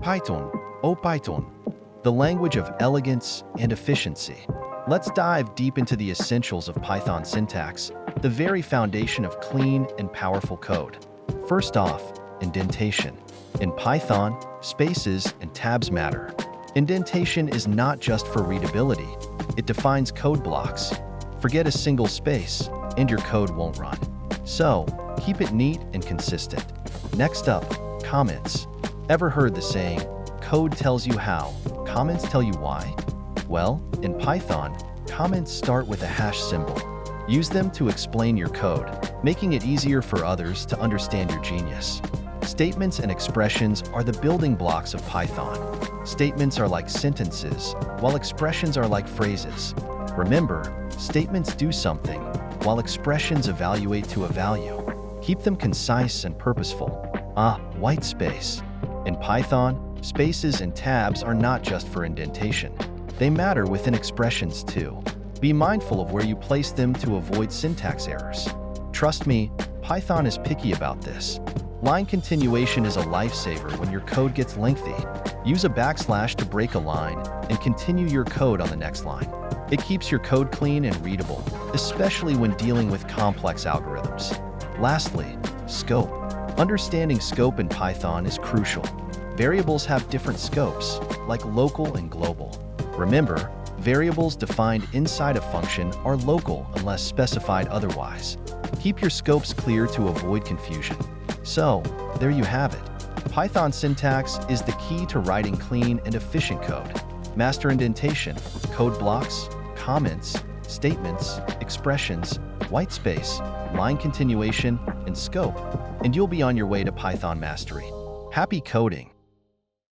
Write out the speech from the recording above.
Python, Python, the language of elegance and efficiency. Let's dive deep into the essentials of Python syntax, the very foundation of clean and powerful code. First off, indentation. In Python, spaces and tabs matter. Indentation is not just for readability. It defines code blocks. Forget a single space, and your code won't run. So, keep it neat and consistent. Next up, comments. Ever heard the saying, code tells you how, comments tell you why? Well, in Python, comments start with a hash symbol. Use them to explain your code, making it easier for others to understand your genius. Statements and expressions are the building blocks of Python. Statements are like sentences, while expressions are like phrases. Remember, statements do something, while expressions evaluate to a value. Keep them concise and purposeful. Whitespace. In Python, spaces and tabs are not just for indentation. They matter within expressions too. Be mindful of where you place them to avoid syntax errors. Trust me, Python is picky about this. Line continuation is a lifesaver when your code gets lengthy. Use a backslash to break a line and continue your code on the next line. It keeps your code clean and readable, especially when dealing with complex algorithms. Lastly, scope. Understanding scope in Python is crucial. Variables have different scopes, like local and global. Remember, variables defined inside a function are local unless specified otherwise. Keep your scopes clear to avoid confusion. So, there you have it. Python syntax is the key to writing clean and efficient code. Master indentation, code blocks, comments, statements, expressions, whitespace, line continuation, and scope, and you'll be on your way to Python mastery. Happy coding!